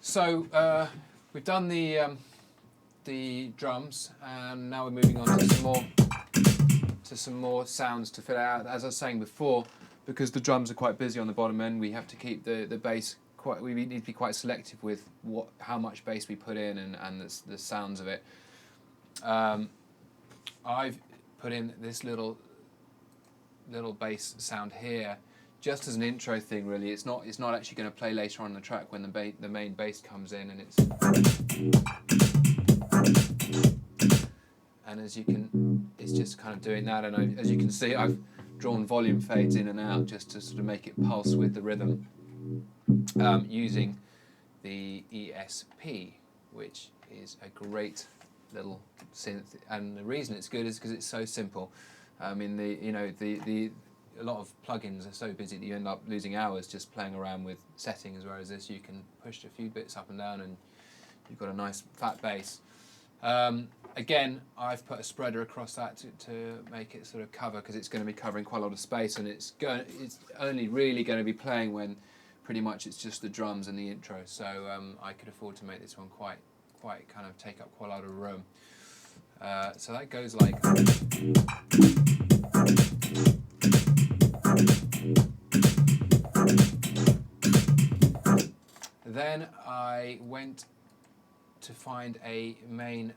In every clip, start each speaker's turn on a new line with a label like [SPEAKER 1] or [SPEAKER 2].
[SPEAKER 1] So we've done the drums, and now we're moving on to some more sounds to fill out. As I was saying before, because the drums are quite busy on the bottom end, we have to keep the bass quite. We need to be quite selective with how much bass we put in and the sounds of it. I've put in this little bass sound here, just as an intro thing. Really, it's not actually going to play later on in the track when the main bass comes in, and it's just kind of doing that. And as you can see, I've drawn volume fades in and out just to sort of make it pulse with the rhythm, using the ESP, which is a great little synth. And the reason it's good is because it's so simple. I mean, a lot of plugins are so busy that you end up losing hours just playing around with settings, whereas this you can push a few bits up and down and you've got a nice fat bass. Again, I've put a spreader across that to make it sort of cover, because it's going to be covering quite a lot of space, and it's only really going to be playing when pretty much it's just the drums and the intro. So I could afford to make this one quite kind of take up quite a lot of room. So that goes like. Then I went to find a main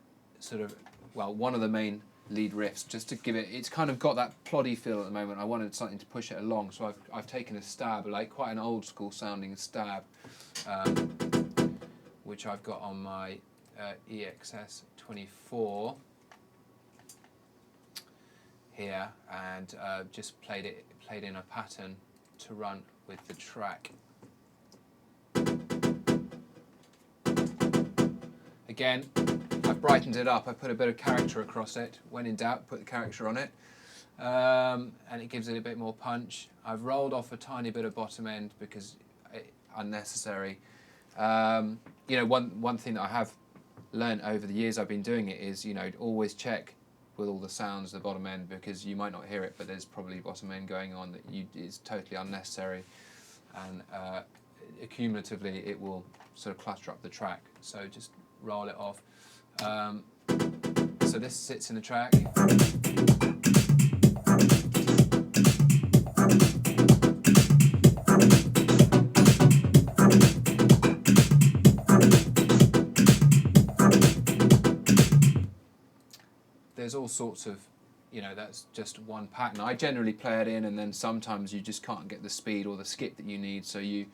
[SPEAKER 1] one of the main lead riffs, just to give it. It's kind of got that ploddy feel at the moment. I wanted something to push it along, so I've taken a stab, like quite an old school sounding stab, which I've got on my EXS24 here, and just played in a pattern to run with the track. Again, I've brightened it up. I put a bit of character across it. When in doubt, put the character on it, and it gives it a bit more punch. I've rolled off a tiny bit of bottom end because it's unnecessary. One thing that I have learned over the years I've been doing it is, always check with all the sounds the bottom end, because you might not hear it, but there's probably bottom end going on that is totally unnecessary, and accumulatively it will sort of cluster up the track. So just roll it off. So this sits in the track. There's all sorts of, that's just one pattern. I generally play it in, and then sometimes you just can't get the speed or the skip that you need, so you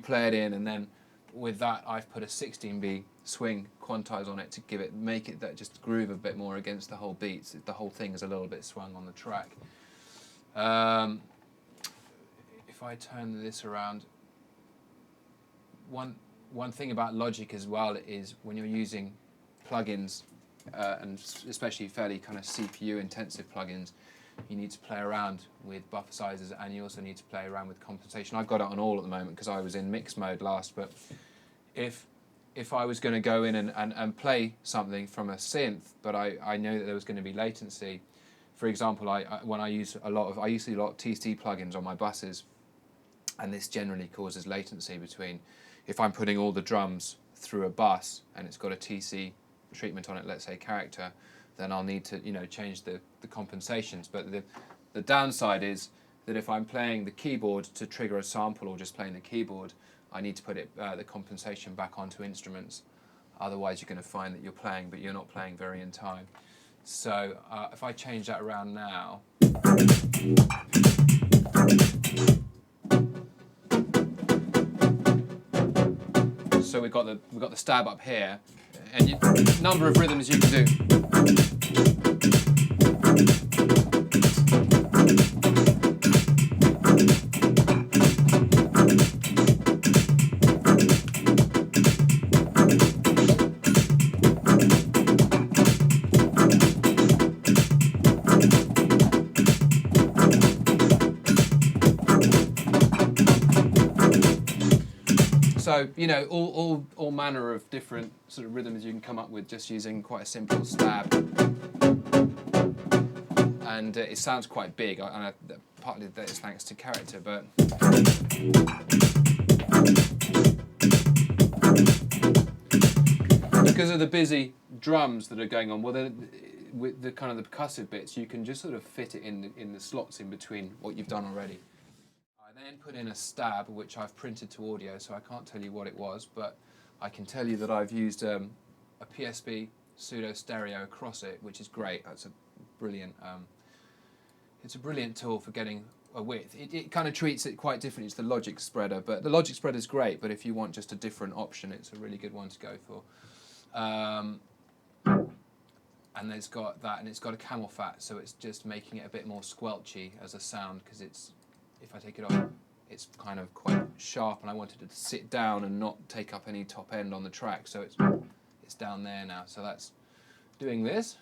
[SPEAKER 1] play it in, and then with that I've put a 16B swing quantize on it to make it that just groove a bit more against the whole beats. The whole thing is a little bit swung on the track. If I turn this around, one thing about Logic as well is when you're using plugins, and especially fairly kind of CPU intensive plugins, you need to play around with buffer sizes, and you also need to play around with compensation. I've got it on all at the moment because I was in mix mode last, but if I was going to go in and play something from a synth, but I know that there was going to be latency. For example, I use a lot of TC plugins on my buses, and this generally causes latency between, if I'm putting all the drums through a bus and it's got a TC treatment on it, let's say character, then I'll need to change the compensations. But the downside is that if I'm playing the keyboard to trigger a sample, or just playing the keyboard, I need to put the compensation back onto instruments. Otherwise you're going to find that you're playing, but you're not playing very in time. So if I change that around now, so we've got the stab up here, and number of rhythms you can do. So, all manner of different sort of rhythms you can come up with just using quite a simple stab. And it sounds quite big, and partly that is thanks to character, but because of the busy drums that are going on, well, with the kind of the percussive bits, you can just sort of fit it in the slots in between what you've done already. I then put in a stab, which I've printed to audio, so I can't tell you what it was, but I can tell you that I've used a PSB pseudo stereo across it, which is great. That's a brilliant. It's a brilliant tool for getting a width. It kind of treats it quite differently. It's the Logic spreader, but the Logic spreader is great. But if you want just a different option, it's a really good one to go for. And it's got that, and it's got a camel fat, so it's just making it a bit more squelchy as a sound, because it's, if I take it off, it's kind of quite sharp, and I wanted it to sit down and not take up any top end on the track, so it's down there now. So that's doing this.